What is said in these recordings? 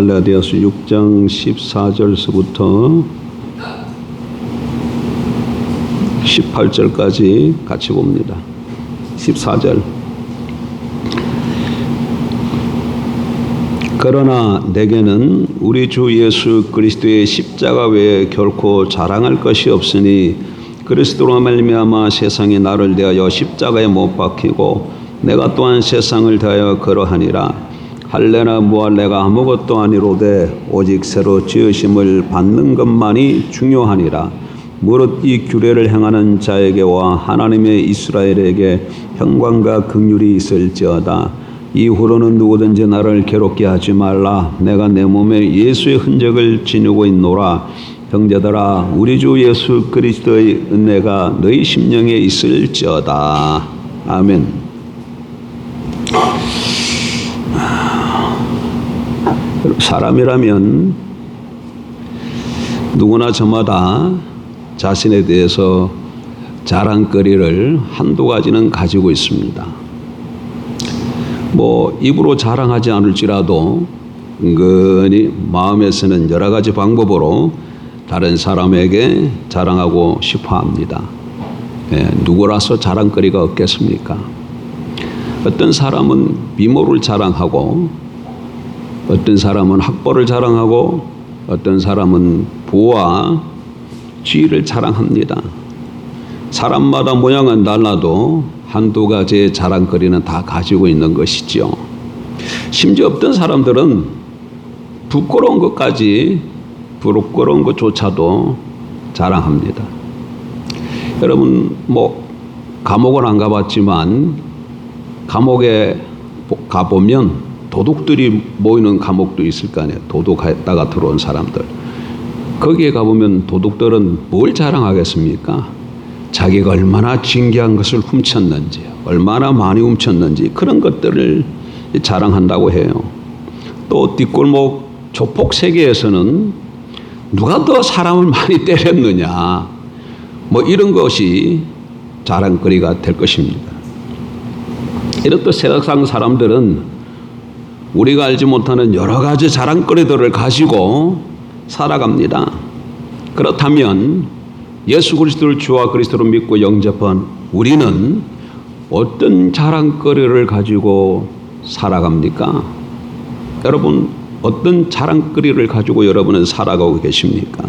갈라디아서 6장 14절서부터 18절까지 같이 봅니다. 14절. 그러나 내게는 우리 주 예수 그리스도의 십자가 외에 결코 자랑할 것이 없으니 그리스도로 말미암아 세상이 나를 대하여 십자가에 못 박히고 내가 또한 세상을 대하여 그러하니라. 할례나 무할례가 아무것도 아니로되 오직 새로 지으심을 받는 것만이 중요하니라. 무릇 이 규례를 행하는 자에게와 하나님의 이스라엘에게 평강과 긍휼이 있을지어다. 이후로는 누구든지 나를 괴롭게 하지 말라. 내가 내 몸에 예수의 흔적을 지니고 있노라. 형제들아, 우리 주 예수 그리스도의 은혜가 너희 심령에 있을지어다. 아멘. 사람이라면 누구나 저마다 자신에 대해서 자랑거리를 한두 가지는 가지고 있습니다. 입으로 자랑하지 않을지라도 은근히 마음에서는 여러 가지 방법으로 다른 사람에게 자랑하고 싶어 합니다. 누구라서 자랑거리가 없겠습니까? 어떤 사람은 미모를 자랑하고, 어떤 사람은 학벌을 자랑하고, 어떤 사람은 부와 지위를 자랑합니다. 사람마다 모양은 달라도 한두 가지의 자랑거리는 다 가지고 있는 것이죠. 심지어 어떤 사람들은 부끄러운 것조차도 자랑합니다. 여러분, 감옥은 안 가봤지만 감옥에 가보면 도둑들이 모이는 감옥도 있을 거 아니에요. 도둑했다가 들어온 사람들. 거기에 가보면 도둑들은 뭘 자랑하겠습니까? 자기가 얼마나 진귀한 것을 훔쳤는지, 얼마나 많이 훔쳤는지 그런 것들을 자랑한다고 해요. 또 뒷골목 조폭 세계에서는 누가 더 사람을 많이 때렸느냐, 이런 것이 자랑거리가 될 것입니다. 이렇듯 세상 사람들은 우리가 알지 못하는 여러 가지 자랑거리들을 가지고 살아갑니다. 그렇다면 예수 그리스도를 주와 그리스도로 믿고 영접한 우리는 어떤 자랑거리를 가지고 살아갑니까? 여러분, 어떤 자랑거리를 가지고 여러분은 살아가고 계십니까?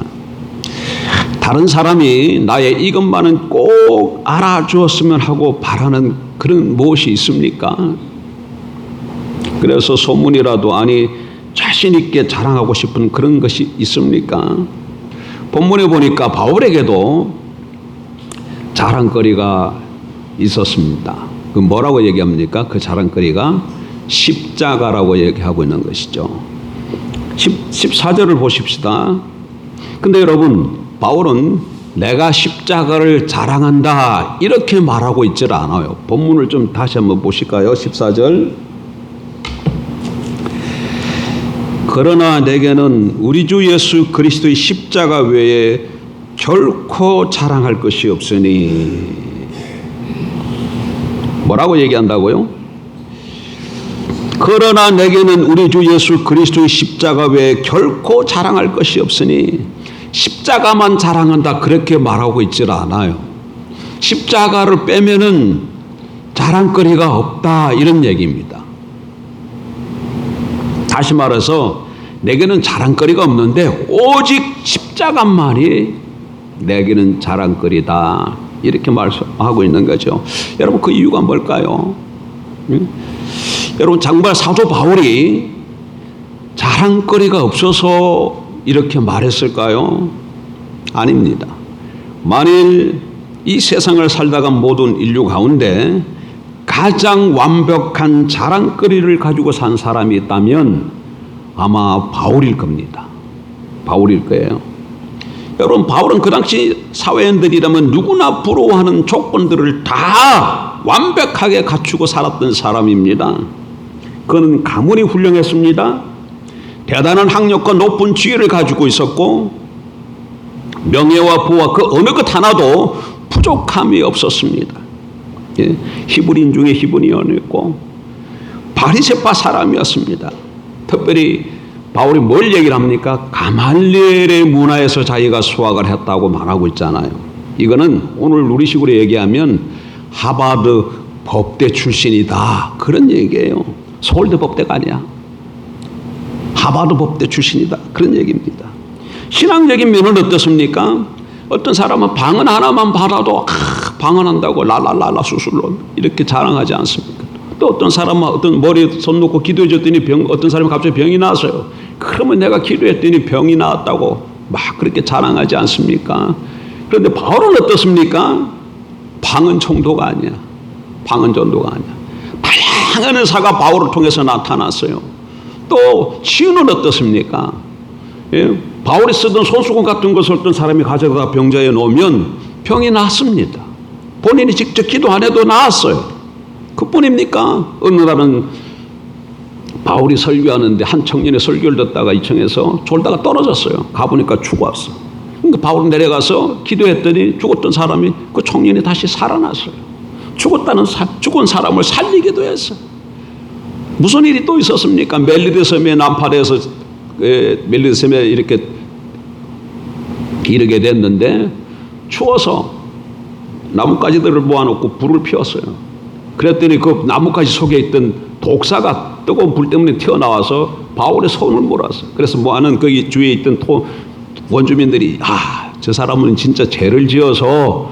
다른 사람이 나의 이것만은 꼭 알아주었으면 하고 바라는 그런 무엇이 있습니까? 그래서 소문이라도 자신 있게 자랑하고 싶은 그런 것이 있습니까? 본문에 보니까 바울에게도 자랑거리가 있었습니다. 그 뭐라고 얘기합니까? 그 자랑거리가 십자가라고 얘기하고 있는 것이죠. 14절을 보십시다. 근데 여러분, 바울은 내가 십자가를 자랑한다 이렇게 말하고 있질 않아요. 본문을 좀 다시 한번 보실까요? 14절. 그러나 내게는 우리 주 예수 그리스도의 십자가 외에 결코 자랑할 것이 없으니. 뭐라고 얘기한다고요? 그러나 내게는 우리 주 예수 그리스도의 십자가 외에 결코 자랑할 것이 없으니. 십자가만 자랑한다 그렇게 말하고 있질 않아요. 십자가를 빼면은 자랑거리가 없다 이런 얘기입니다. 다시 말해서 내게는 자랑거리가 없는데 오직 십자가만이 내게는 자랑거리다 이렇게 말하고 있는 거죠. 여러분, 그 이유가 뭘까요? 여러분, 정말 사도 바울이 자랑거리가 없어서 이렇게 말했을까요? 아닙니다. 만일 이 세상을 살다가 모든 인류 가운데 가장 완벽한 자랑거리를 가지고 산 사람이 있다면 아마 바울일 겁니다. 바울일 거예요. 여러분, 바울은 그 당시 사회인들이라면 누구나 부러워하는 조건들을 다 완벽하게 갖추고 살았던 사람입니다. 그는 가문이 훌륭했습니다. 대단한 학력과 높은 지위를 가지고 있었고 명예와 부와 그 어느 것 하나도 부족함이 없었습니다. 히브리인 중에 히브리인이었고 바리새파 사람이었습니다. 특별히 바울이 뭘 얘기를 합니까? 가말리엘의 문화에서 자기가 수학을 했다고 말하고 있잖아요. 이거는 오늘 우리식으로 얘기하면 하버드 법대 출신이다, 그런 얘기예요. 서울대 법대가 아니야. 하버드 법대 출신이다, 그런 얘기입니다. 신앙적인 면은 어떻습니까? 어떤 사람은 방언 하나만 받아도 방언한다고 랄랄랄라 수술로 이렇게 자랑하지 않습니까? 또 어떤 사람은 어떤 머리에 손 놓고 기도해 줬더니 어떤 사람이 갑자기 병이 나서요. 그러면 내가 기도했더니 병이 나았다고 막 그렇게 자랑하지 않습니까? 그런데 바울은 어떻습니까? 방언 정도가 아니야. 방언 정도가 아니야. 다양한 의사가 바울을 통해서 나타났어요. 또 치유는 어떻습니까? 예? 바울이 쓰던 손수건 같은 것을 어떤 사람이 가져다 병자에 놓으면 병이 낫습니다. 본인이 직접 기도 안 해도 나았어요. 그뿐입니까? 어느 날은 바울이 설교하는데 한 청년의 설교를 듣다가 2층에서 졸다가 떨어졌어요. 가보니까 죽었어. 그러니까 바울은 내려가서 기도했더니 죽었던 사람이, 그 청년이 다시 살아났어요. 죽은 사람을 살리기도 했어요. 무슨 일이 또 있었습니까? 멜리데 섬의 남파대에서 멜리데 섬에 이렇게 이르게 됐는데 추워서 나뭇가지들을 모아놓고 불을 피웠어요. 그랬더니 그 나뭇가지 속에 있던 독사가 뜨거운 불 때문에 튀어나와서 바울의 손을 물었어요. 그래서 모아는 거기 주위에 있던 원주민들이 저 사람은 진짜 죄를 지어서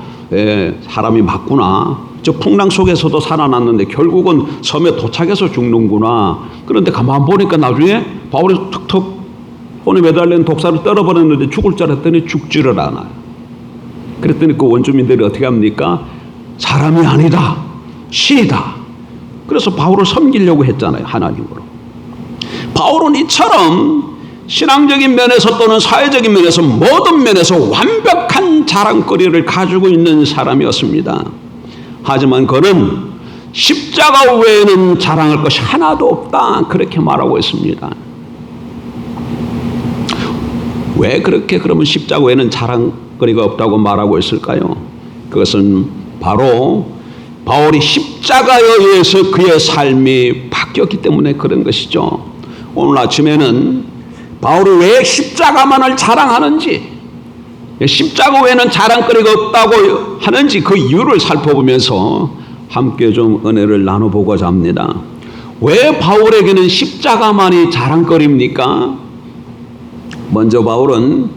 사람이 맞구나. 저 풍랑 속에서도 살아났는데 결국은 섬에 도착해서 죽는구나. 그런데 가만 보니까 나중에 바울이 툭툭 손에 매달린 독사를 떨어버렸는데 죽을 줄 알았더니 죽지를 않아요. 그랬더니 그 원주민들이 어떻게 합니까? 사람이 아니다, 신이다. 그래서 바울을 섬기려고 했잖아요, 하나님으로. 바울은 이처럼 신앙적인 면에서 또는 사회적인 면에서 모든 면에서 완벽한 자랑거리를 가지고 있는 사람이었습니다. 하지만 그는 십자가 외에는 자랑할 것이 하나도 없다, 그렇게 말하고 있습니다. 왜 그렇게 그러면 십자가 외에는 자랑거리가 없다고 말하고 있을까요? 그것은 바로 바울이 십자가에 의해서 그의 삶이 바뀌었기 때문에 그런 것이죠. 오늘 아침에는 바울이 왜 십자가만을 자랑하는지, 십자가 외에는 자랑거리가 없다고 하는지 그 이유를 살펴보면서 함께 좀 은혜를 나눠보고자 합니다. 왜 바울에게는 십자가만이 자랑거리입니까? 먼저 바울은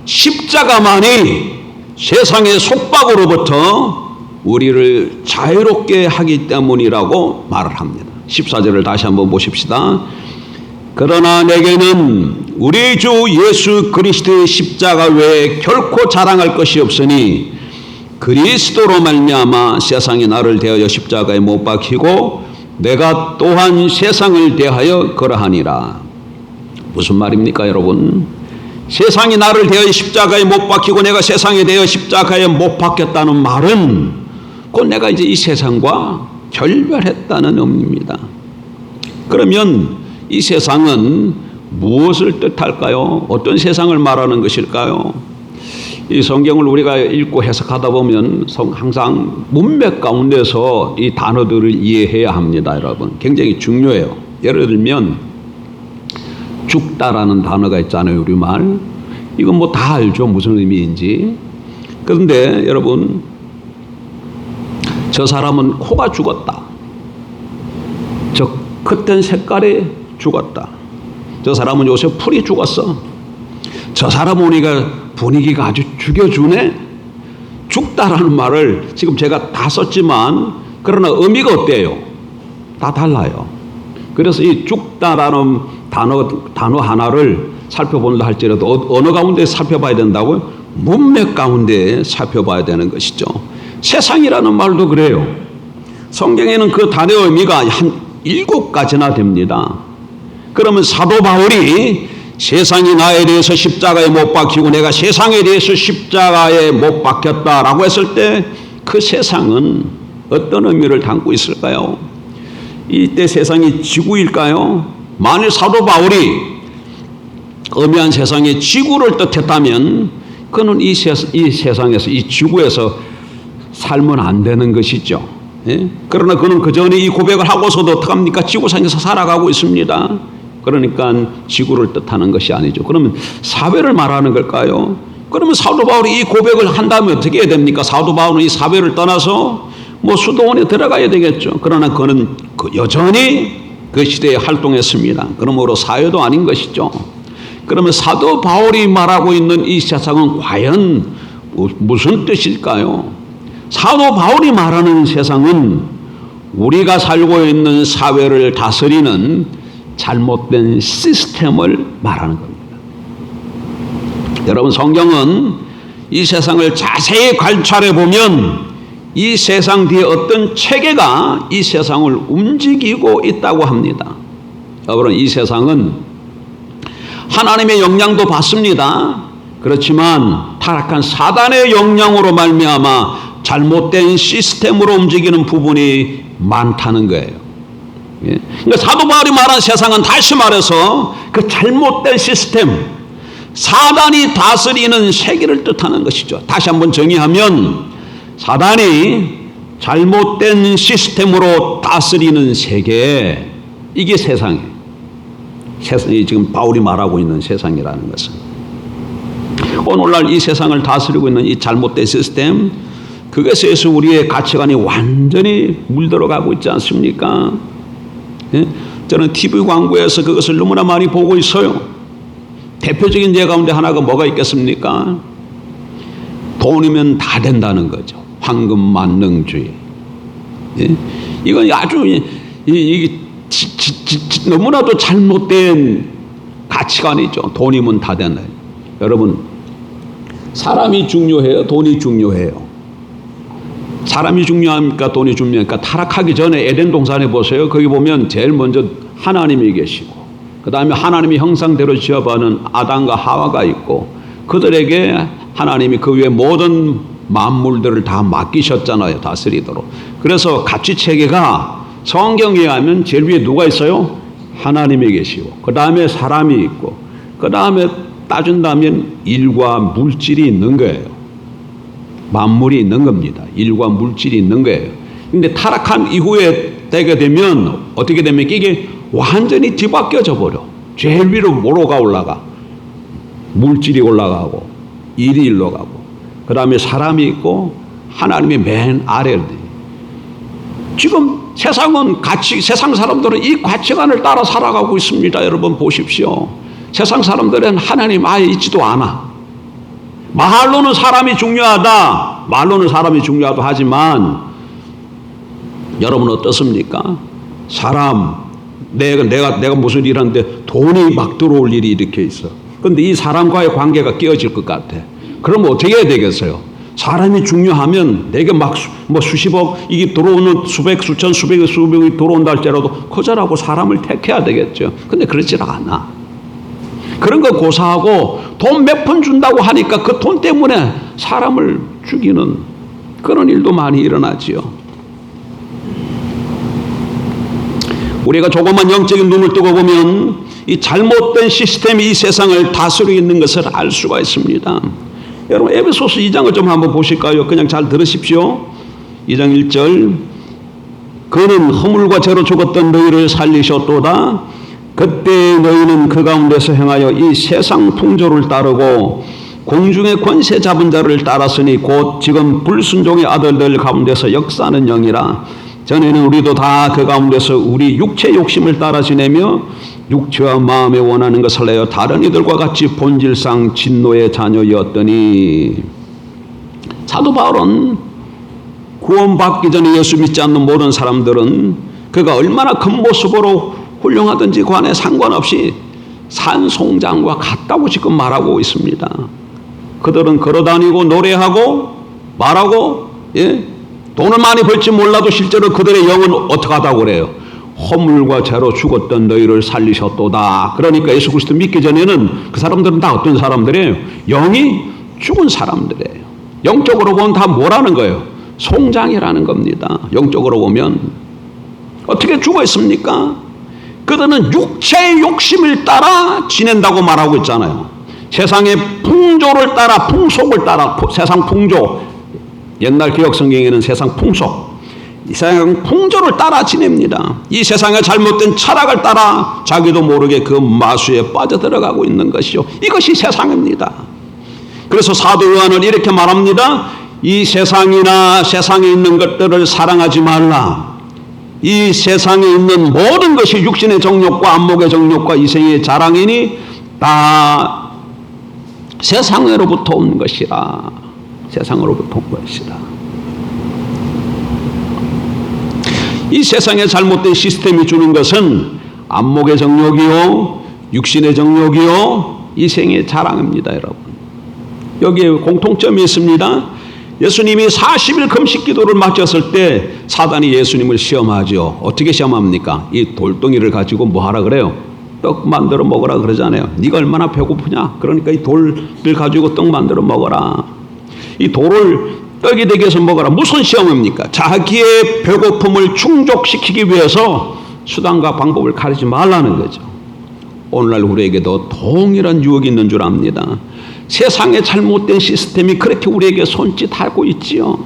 십자가만이 세상의 속박으로부터 우리를 자유롭게 하기 때문이라고 말을 합니다. 14절을 다시 한번 보십시다. 그러나 내게는 우리 주 예수 그리스도의 십자가 외에 결코 자랑할 것이 없으니 그리스도로 말미암아 세상이 나를 대하여 십자가에 못 박히고 내가 또한 세상을 대하여 그러하니라. 무슨 말입니까, 여러분? 세상이 나를 대하여 십자가에 못 박히고 내가 세상에 대하여 십자가에 못 박혔다는 말은 곧 내가 이제 이 세상과 결별했다는 의미입니다. 그러면 이 세상은 무엇을 뜻할까요? 어떤 세상을 말하는 것일까요? 이 성경을 우리가 읽고 해석하다 보면 항상 문맥 가운데서 이 단어들을 이해해야 합니다, 여러분. 굉장히 중요해요. 예를 들면 죽다라는 단어가 있잖아요, 우리말. 이건 뭐 다 알죠, 무슨 의미인지. 그런데 여러분, 저 사람은 코가 죽었다, 저 겉은 색깔이 죽었다, 저 사람은 요새 풀이 죽었어, 저 사람은 우리가 분위기가 아주 죽여주네. 죽다라는 말을 지금 제가 다 썼지만 그러나 의미가 어때요? 다 달라요. 그래서 이 죽다라는 단어 하나를 살펴본다 할지라도 언어 가운데 살펴봐야 된다고요? 문맥 가운데 살펴봐야 되는 것이죠. 세상이라는 말도 그래요. 성경에는 그 단어의 의미가 한 7가지나 됩니다. 그러면 사도 바울이 세상이 나에 대해서 십자가에 못 박히고 내가 세상에 대해서 십자가에 못 박혔다라고 했을 때 그 세상은 어떤 의미를 담고 있을까요? 이때 세상이 지구일까요? 만일 사도 바울이 의미한 세상에 지구를 뜻했다면 그는 이 세상에서, 이 지구에서 살면 안 되는 것이죠. 예? 그러나 그는 그 전에 이 고백을 하고서도 어떡합니까? 지구상에서 살아가고 있습니다. 그러니까 지구를 뜻하는 것이 아니죠. 그러면 사회를 말하는 걸까요? 그러면 사도 바울이 이 고백을 한다면 어떻게 해야 됩니까? 사도 바울은 이 사회를 떠나서 수도원에 들어가야 되겠죠. 그러나 그는 여전히 그 시대에 활동했습니다. 그러므로 사회도 아닌 것이죠. 그러면 사도 바울이 말하고 있는 이 세상은 과연 무슨 뜻일까요? 사도 바울이 말하는 세상은 우리가 살고 있는 사회를 다스리는 잘못된 시스템을 말하는 겁니다. 여러분, 성경은 이 세상을 자세히 관찰해 보면 이 세상 뒤에 어떤 체계가 이 세상을 움직이고 있다고 합니다. 여러분, 이 세상은 하나님의 영향도 받습니다. 그렇지만 타락한 사단의 영향으로 말미암아 잘못된 시스템으로 움직이는 부분이 많다는 거예요. 그러니까 사도 바울이 말한 세상은 다시 말해서 그 잘못된 시스템, 사단이 다스리는 세계를 뜻하는 것이죠. 다시 한번 정의하면 사단이 잘못된 시스템으로 다스리는 세계, 이게 세상이에요. 세상이 지금 바울이 말하고 있는 세상이라는 것은 오늘날 이 세상을 다스리고 있는 이 잘못된 시스템, 그것에 의해서 우리의 가치관이 완전히 물들어가고 있지 않습니까? 저는 TV 광고에서 그것을 너무나 많이 보고 있어요. 대표적인 예 가운데 하나가 뭐가 있겠습니까? 돈이면 다 된다는 거죠. 황금 만능주의. 이건 아주 너무나도 잘못된 가치관이죠. 돈이면 다 된다. 여러분, 사람이 중요해요? 돈이 중요해요? 사람이 중요합니까? 돈이 중요합니까? 타락하기 전에 에덴 동산에 보세요. 거기 보면 제일 먼저 하나님이 계시고, 그 다음에 하나님의 형상대로 지어봐는 아담과 하와가 있고, 그들에게 하나님이 그 위에 모든 만물들을 다 맡기셨잖아요. 다스리도록. 그래서 가치체계가 성경에 의하면 제일 위에 누가 있어요? 하나님이 계시고, 그 다음에 사람이 있고, 그 다음에 따준다면 일과 물질이 있는 거예요. 만물이 있는 겁니다. 일과 물질이 있는 거예요. 근데 타락한 이후에 되게 되면 어떻게 됩니까? 이게 완전히 뒤바뀌어져 버려. 제일 위로 뭐로가 올라가? 물질이 올라가고, 일이 일로 가고, 그 다음에 사람이 있고, 하나님이 맨 아래를. 지금 세상은 세상 사람들은 이 가치관을 따라 살아가고 있습니다. 여러분 보십시오. 세상 사람들은 하나님 아예 있지도 않아. 말로는 사람이 중요하다. 말로는 사람이 중요하다 하지만 여러분 어떻습니까? 사람, 내가 무슨 일 하는데 돈이 막 들어올 일이 이렇게 있어. 그런데 이 사람과의 관계가 깨어질 것 같아. 그럼 어떻게 해야 되겠어요? 사람이 중요하면 내게 막 수십억 이게 들어오는 수천 수백이 들어온다 할지라도 거절하고 사람을 택해야 되겠죠. 근데 그렇지 않아. 그런 거 고사하고 돈 몇 푼 준다고 하니까 그 돈 때문에 사람을 죽이는 그런 일도 많이 일어나지요. 우리가 조금만 영적인 눈을 뜨고 보면 이 잘못된 시스템이 이 세상을 다스리고 있는 것을 알 수가 있습니다. 여러분 에베소서 2장을 좀 한번 보실까요? 그냥 잘 들으십시오. 2장 1절, 그는 허물과 죄로 죽었던 너희를 살리셨도다. 그때 너희는 그 가운데서 행하여 이 세상 풍조를 따르고 공중의 권세 잡은 자를 따랐으니 곧 지금 불순종의 아들들 가운데서 역사하는 영이라. 전에는 우리도 다 그 가운데서 우리 육체 욕심을 따라 지내며 육체와 마음에 원하는 것을 내어 다른 이들과 같이 본질상 진노의 자녀였더니. 사도 바울은 구원받기 전에 예수 믿지 않는 모든 사람들은 그가 얼마나 큰 모습으로 훌륭하든지 관에 상관없이 산송장과 같다고 지금 말하고 있습니다. 그들은 걸어다니고 노래하고 말하고 돈을 많이 벌지 몰라도 실제로 그들의 영은 어떻게 하다고 그래요? 허물과 죄로 죽었던 너희를 살리셨도다. 그러니까 예수 그리스도 믿기 전에는 그 사람들은 다 어떤 사람들이에요? 영이 죽은 사람들이에요. 영적으로 보면 다 뭐라는 거예요? 송장이라는 겁니다. 영적으로 보면 어떻게 죽어 있습니까? 그들은 육체의 욕심을 따라 지낸다고 말하고 있잖아요. 세상의 풍조를 따라, 풍속을 따라, 세상 풍조, 옛날 기억 성경에는 세상 풍속, 이 세상 풍조를 따라 지냅니다. 이 세상의 잘못된 철학을 따라 자기도 모르게 그 마수에 빠져들어가고 있는 것이요. 이것이 세상입니다. 그래서 사도 요한은 이렇게 말합니다. 이 세상이나 세상에 있는 것들을 사랑하지 말라. 이 세상에 있는 모든 것이 육신의 정욕과 안목의 정욕과 이생의 자랑이니 다 세상으로부터 온 것이라. 세상으로부터 온 것이라. 이 세상의 잘못된 시스템이 주는 것은 안목의 정욕이요, 육신의 정욕이요, 이생의 자랑입니다, 여러분. 여기에 공통점이 있습니다. 예수님이 40일 금식 기도를 마쳤을 때 사단이 예수님을 시험하죠. 어떻게 시험합니까? 이 돌덩이를 가지고 뭐 하라 그래요? 떡 만들어 먹으라 그러잖아요. 네가 얼마나 배고프냐? 그러니까 이 돌을 가지고 떡 만들어 먹어라. 이 돌을 떡이 되게 해서 먹어라. 무슨 시험입니까? 자기의 배고픔을 충족시키기 위해서 수단과 방법을 가리지 말라는 거죠. 오늘날 우리에게도 동일한 유혹이 있는 줄 압니다. 세상의 잘못된 시스템이 그렇게 우리에게 손짓하고 있지요.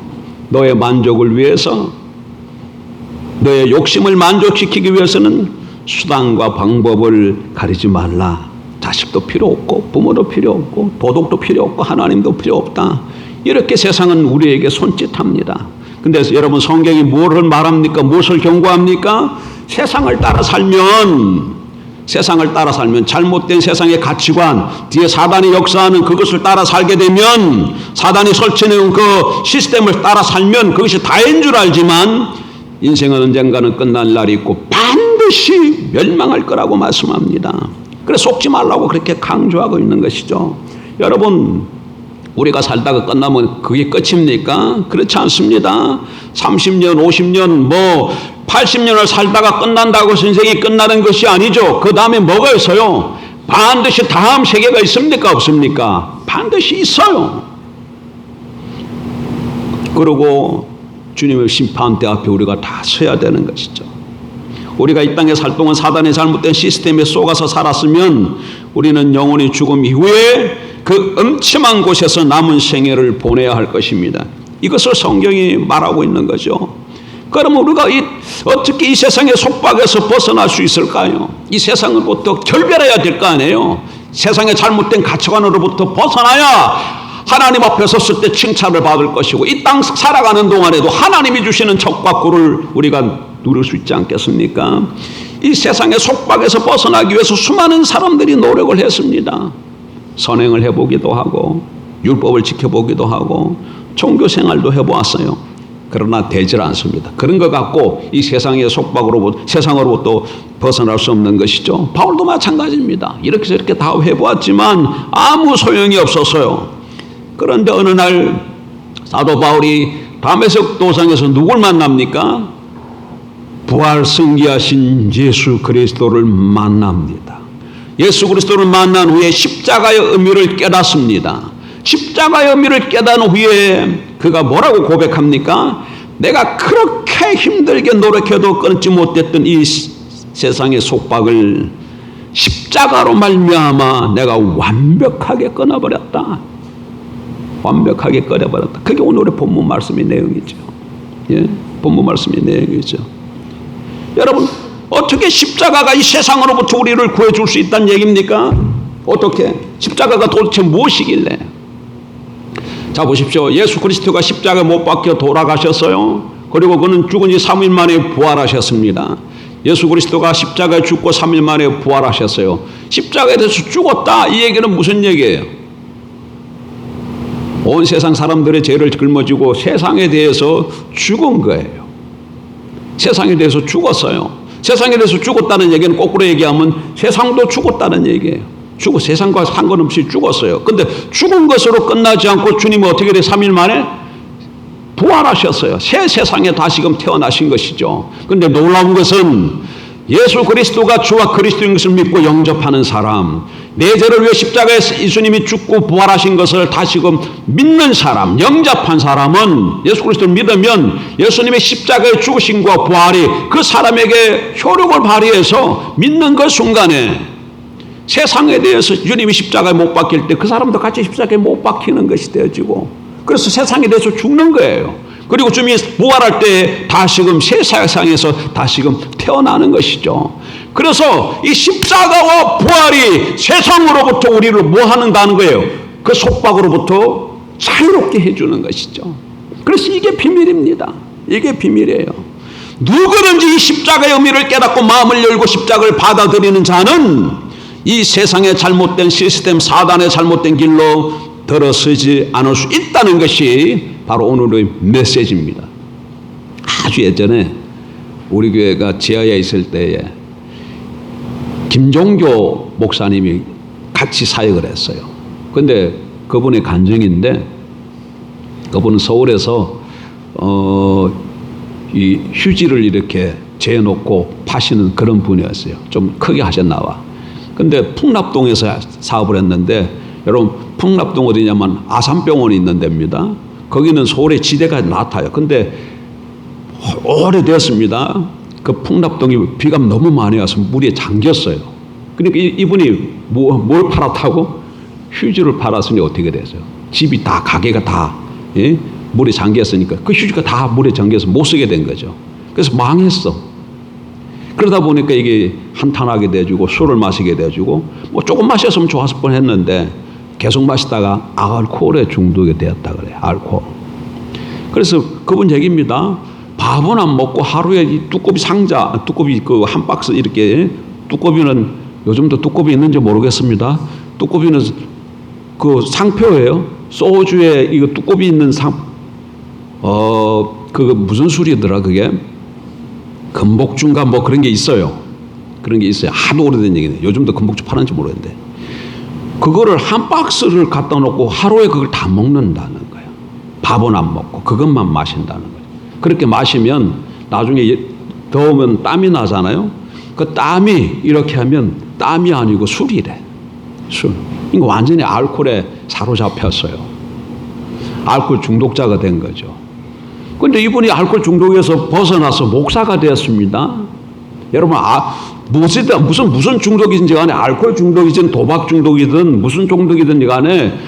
너의 만족을 위해서, 너의 욕심을 만족시키기 위해서는 수단과 방법을 가리지 말라. 자식도 필요 없고 부모도 필요 없고 도덕도 필요 없고 하나님도 필요 없다. 이렇게 세상은 우리에게 손짓합니다. 근데 여러분, 성경이 무엇을 말합니까? 무엇을 경고합니까? 세상을 따라 살면 잘못된 세상의 가치관, 뒤에 사단이 역사하는 그것을 따라 살게 되면, 사단이 설치해놓은 그 시스템을 따라 살면 그것이 다인 줄 알지만 인생은 언젠가는 끝날 날이 있고 반드시 멸망할 거라고 말씀합니다. 그래서 속지 말라고 그렇게 강조하고 있는 것이죠. 여러분, 우리가 살다가 끝나면 그게 끝입니까? 그렇지 않습니다. 30년, 50년, 80년을 살다가 끝난다고 인생이 끝나는 것이 아니죠. 그 다음에 뭐가 있어요? 반드시 다음 세계가 있습니까? 없습니까? 반드시 있어요. 그리고 주님의 심판대 앞에 우리가 다 서야 되는 것이죠. 우리가 이 땅에 살 동안 사단의 잘못된 시스템에 속아서 살았으면 우리는 영원히 죽음 이후에 그 음침한 곳에서 남은 생애를 보내야 할 것입니다. 이것을 성경이 말하고 있는 거죠. 그러면 우리가 어떻게 이 세상의 속박에서 벗어날 수 있을까요? 이 세상으로부터 결별해야 될 거 아니에요. 세상의 잘못된 가치관으로부터 벗어나야 하나님 앞에 섰을 때 칭찬을 받을 것이고, 이 땅 살아가는 동안에도 하나님이 주시는 척과 꿀을 우리가 누릴 수 있지 않겠습니까? 이 세상의 속박에서 벗어나기 위해서 수많은 사람들이 노력을 했습니다. 선행을 해보기도 하고 율법을 지켜보기도 하고 종교 생활도 해보았어요. 그러나 되질 않습니다. 그런 것 갖고 이 세상의 세상으로부터 벗어날 수 없는 것이죠. 바울도 마찬가지입니다. 이렇게 저렇게 다 해보았지만 아무 소용이 없었어요. 그런데 어느 날 사도 바울이 다메섹 도상에서 누굴 만납니까? 부활 승리하신 예수 그리스도를 만납니다. 예수 그리스도를 만난 후에 십자가의 의미를 깨닫습니다. 십자가의 의미를 깨달은 후에 그가 뭐라고 고백합니까? 내가 그렇게 힘들게 노력해도 끊지 못했던 이 세상의 속박을 십자가로 말미암아 내가 완벽하게 끊어버렸다. 완벽하게 끊어버렸다. 그게 오늘의 본문 말씀의 내용이죠. 예? 본문 말씀의 내용이죠. 여러분, 어떻게 십자가가 이 세상으로부터 우리를 구해줄 수 있다는 얘기입니까? 어떻게? 십자가가 도대체 무엇이길래? 자, 보십시오. 예수 그리스도가 십자가에 못 박혀 돌아가셨어요. 그리고 그는 죽은 지 3일 만에 부활하셨습니다. 예수 그리스도가 십자가에 죽고 3일 만에 부활하셨어요. 십자가에 대해서 죽었다, 이 얘기는 무슨 얘기예요? 온 세상 사람들의 죄를 짊어지고 세상에 대해서 죽은 거예요. 세상에 대해서 죽었어요. 세상에 대해서 죽었다는 얘기는 거꾸로 얘기하면 세상도 죽었다는 얘기예요. 세상과 상관없이 죽었어요. 근데 죽은 것으로 끝나지 않고 주님은 어떻게 돼? 3일 만에 부활하셨어요. 새 세상에 다시금 태어나신 것이죠. 근데 놀라운 것은 예수 그리스도가 주와 그리스도인 것을 믿고 영접하는 사람, 내 죄를 위해 십자가에 예수님이 죽고 부활하신 것을 다시금 믿는 사람, 영접한 사람은, 예수 그리스도를 믿으면 예수님의 십자가의 죽으심과 부활이 그 사람에게 효력을 발휘해서 믿는 그 순간에 세상에 대해서 주님이 십자가에 못 박힐 때 그 사람도 같이 십자가에 못 박히는 것이 되어지고, 그래서 세상에 대해서 죽는 거예요. 그리고 주님이 부활할 때 다시금 새 세상에서 다시금 태어나는 것이죠. 그래서 이 십자가와 부활이 세상으로부터 우리를 뭐 하는다는 거예요? 그 속박으로부터 자유롭게 해주는 것이죠. 그래서 이게 비밀입니다. 이게 비밀이에요. 누구든지 이 십자가의 의미를 깨닫고 마음을 열고 십자가를 받아들이는 자는 이 세상의 잘못된 시스템, 사단의 잘못된 길로 들어서지 않을 수 있다는 것이 바로 오늘의 메시지입니다. 아주 예전에 우리 교회가 지하에 있을 때에 김종교 목사님이 같이 사역을 했어요. 근데 그분의 간증인데, 그분은 서울에서 이 휴지를 이렇게 재놓고 파시는 그런 분이었어요. 좀 크게 하셨나 봐. 근데 풍납동에서 사업을 했는데, 여러분 풍납동 어디냐면 아산병원이 있는 데입니다. 거기는 서울의 지대가 낮아요. 근데 오래되었습니다. 그 풍납동이 비가 너무 많이 와서 물에 잠겼어요. 그러니까 이분이 뭘 팔았다고? 휴지를 팔았으니 어떻게 됐어요? 집이 다, 가게가 다 물에 잠겼으니까 그 휴지가 다 물에 잠겨서 못 쓰게 된 거죠. 그래서 망했어. 그러다 보니까 이게 한탄하게 돼주고 술을 마시게 돼주고 뭐 조금 마셨으면 좋았을 뻔했는데 계속 마시다가 알코올에 중독이 되었다 그래요. 알코올. 그래서 그분 얘기입니다. 밥은 안 먹고 하루에 이 두꺼비 상자, 두꺼비 그 한 박스 이렇게, 두꺼비는 요즘도 두꺼비 있는지 모르겠습니다. 두꺼비는 그 상표예요. 소주에 이거 두꺼비 있는 그거 무슨 술이더라 그게? 금복주인가 뭐 그런 게 있어요. 그런 게 있어요. 하도 오래된 얘기네. 요즘도 금복주 파는지 모르겠는데. 그거를 한 박스를 갖다 놓고 하루에 그걸 다 먹는다는 거예요. 밥은 안 먹고 그것만 마신다는 거예요. 그렇게 마시면 나중에 더우면 땀이 나잖아요. 그 땀이 이렇게 하면 땀이 아니고 술이래. 술. 이거 완전히 알코올에 사로잡혔어요. 알코올 중독자가 된 거죠. 그런데 이분이 알코올 중독에서 벗어나서 목사가 되었습니다. 여러분, 무슨 중독이든지 간에, 알코올 중독이든 도박 중독이든 무슨 중독이든 간에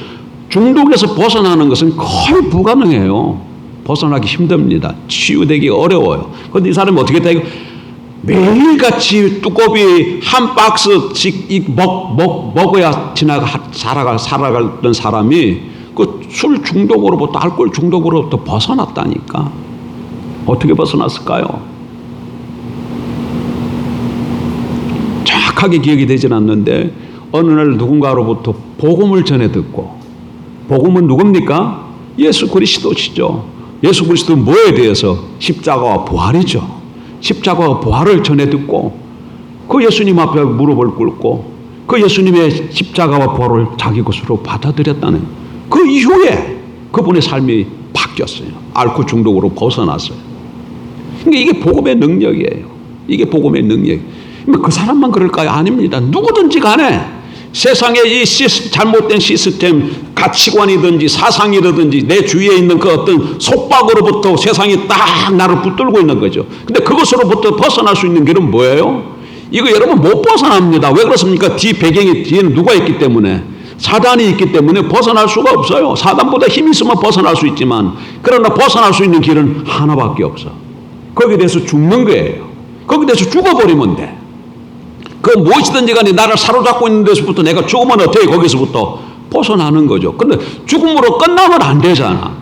중독에서 벗어나는 것은 거의 불가능해요. 벗어나기 힘듭니다. 치유되기 어려워요. 그런데 이 사람이 어떻게 돼요? 매일같이 두꺼비 한 박스씩 먹어야 살아가던 사람이 그 술 중독으로부터, 알코올 중독으로부터 벗어났다니까. 어떻게 벗어났을까요? 정확하게 기억이 되진 않는데 어느 날 누군가로부터 복음을 전해 듣고, 복음은 누굽니까? 예수 그리스도시죠. 예수 그리스도 뭐에 대해서? 십자가와 부활이죠. 십자가와 부활을 전해 듣고 그 예수님 앞에 무릎을 꿇고 그 예수님의 십자가와 부활을 자기 것으로 받아들였다는, 그 이후에 그분의 삶이 바뀌었어요. 알코올 중독으로 벗어났어요. 그러니까 이게 복음의 능력이에요. 이게 복음의 능력. 그 사람만 그럴까요? 아닙니다. 누구든지 간에 세상의 이 잘못된 시스템, 가치관이든지 사상이라든지 내 주위에 있는 그 어떤 속박으로부터 세상이 딱 나를 붙들고 있는 거죠. 근데 그것으로부터 벗어날 수 있는 길은 뭐예요? 이거 여러분 못 벗어납니다. 왜 그렇습니까? 뒤에는 누가 있기 때문에? 사단이 있기 때문에 벗어날 수가 없어요. 사단보다 힘이 있으면 벗어날 수 있지만, 그러나 벗어날 수 있는 길은 하나밖에 없어. 거기에 대해서 죽는 거예요. 거기에 대해서 죽어버리면 돼. 그 무엇이든지 간에 나를 사로잡고 있는 데서부터 내가 죽으면 어떻게 거기서부터 벗어나는 거죠. 근데 죽음으로 끝나면 안 되잖아.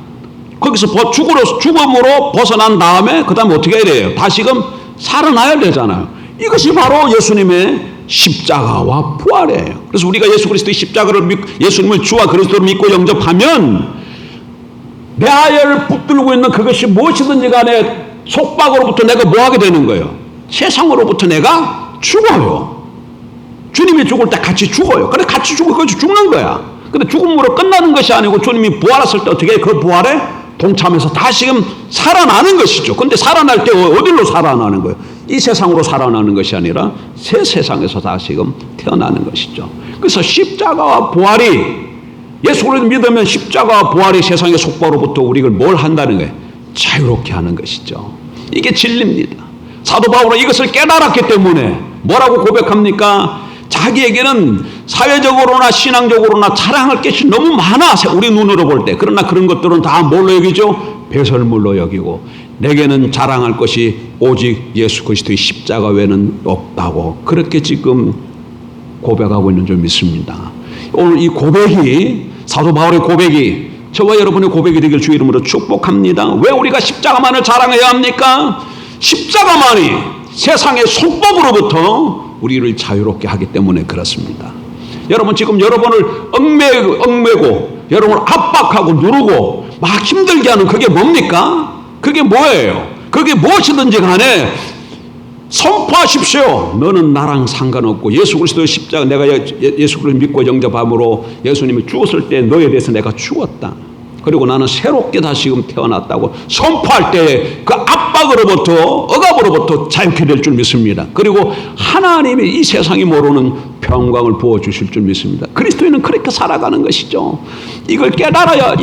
거기서 죽음으로 벗어난 다음에 그 다음에 어떻게 해야 돼요? 다시금 살아나야 되잖아요. 이것이 바로 예수님의 십자가와 부활이에요. 그래서 우리가 예수 그리스도의 십자가를 믿고 예수님을 주와 그리스도를 믿고 영접하면 내 아이를 붙들고 있는 그것이 무엇이든지 간에 속박으로부터 내가 뭐 하게 되는 거예요? 세상으로부터 내가 죽어요. 주님이 죽을 때 같이 죽어요. 그래 같이 죽는 거야. 근데 죽음으로 끝나는 것이 아니고 주님이 부활했을 때 어떻게 그 부활에 동참해서 다시금 살아나는 것이죠. 근데 살아날 때 어디로 살아나는 거예요? 이 세상으로 살아나는 것이 아니라 새 세상에서 다시금 태어나는 것이죠. 그래서 십자가와 부활이, 예수를 믿으면 십자가와 부활이 세상의 속박으로부터 우리를 뭘 한다는 거예요? 자유롭게 하는 것이죠. 이게 진리입니다. 사도 바울은 이것을 깨달았기 때문에 뭐라고 고백합니까? 자기에게는 사회적으로나 신앙적으로나 자랑할 것이 너무 많아, 우리 눈으로 볼 때. 그러나 그런 것들은 다 뭘로 여기죠? 배설물로 여기고 내게는 자랑할 것이 오직 예수 그리스도의 십자가 외에는 없다고 그렇게 지금 고백하고 있는 줄 믿습니다. 오늘 이 고백이 사도 바울의 고백이 저와 여러분의 고백이 되길 주 이름으로 축복합니다. 왜 우리가 십자가만을 자랑해야 합니까? 십자가만이 세상의 속법으로부터 우리를 자유롭게 하기 때문에 그렇습니다. 여러분 지금 여러분을 얽매고 여러분을 압박하고 누르고 막 힘들게 하는 그게 뭡니까? 그게 뭐예요? 그게 무엇이든지 간에 선포하십시오. 너는 나랑 상관없고 예수 그리스도의 십자가 내가 예수 그리스도 믿고 영접함으로 예수님이 죽었을 때 너에 대해서 내가 죽었다. 그리고 나는 새롭게 다시금 태어났다고 선포할 때 그 압박으로부터 억압으로부터 자유케 될 줄 믿습니다. 그리고 하나님이 이 세상이 모르는 평강을 부어주실 줄 믿습니다. 그리스도인은 그렇게 살아가는 것이죠. 이걸 깨달아야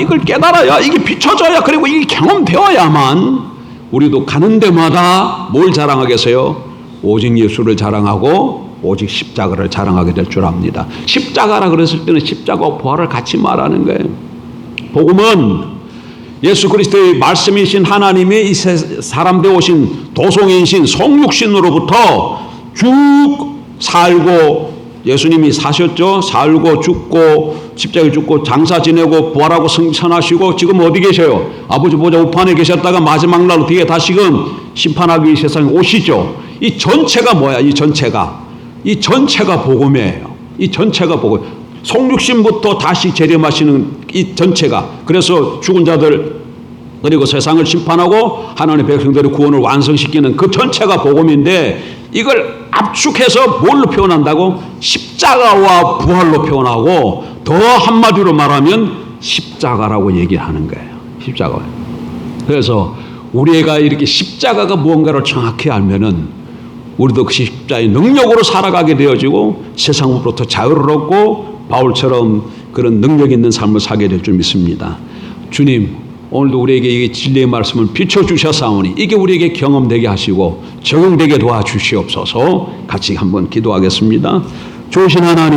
이게 비춰져야 그리고 이게 경험되어야만 우리도 가는 데마다 뭘 자랑하겠어요? 오직 예수를 자랑하고 오직 십자가를 자랑하게 될 줄 압니다. 십자가라 그랬을 때는 십자가와 부활을 같이 말하는 거예요. 복음은 예수 그리스도의 말씀이신 하나님이 이 사람 되오신 도성이신 성육신으로부터 쭉 살고 예수님이 사셨죠. 살고 죽고 십자가에 죽고 장사 지내고 부활하고 승천하시고 지금 어디 계셔요? 아버지 보좌 우편에 계셨다가 마지막 날 뒤에 다시금 심판하기 세상에 오시죠. 이 전체가 뭐야? 이 전체가 복음이에요. 이 전체가 복음. 성육신부터 다시 재림하시는 이 전체가 그래서 죽은 자들 그리고 세상을 심판하고 하나님의 백성들의 구원을 완성시키는 그 전체가 복음인데 이걸 압축해서 뭘로 표현한다고? 십자가와 부활로 표현하고 더 한마디로 말하면 십자가라고 얘기하는 거예요. 십자가. 그래서 우리가 이렇게 십자가가 무언가를 정확히 알면은 우리도 그 십자가의 능력으로 살아가게 되어지고 세상으로부터 자유를 얻고 바울처럼 그런 능력 있는 삶을 살게 될 줄 믿습니다. 주님, 오늘도 우리에게 이 진리의 말씀을 비춰주셨사오니 이게 우리에게 경험되게 하시고 적용되게 도와주시옵소서. 같이 한번 기도하겠습니다. 좋으신 하나님.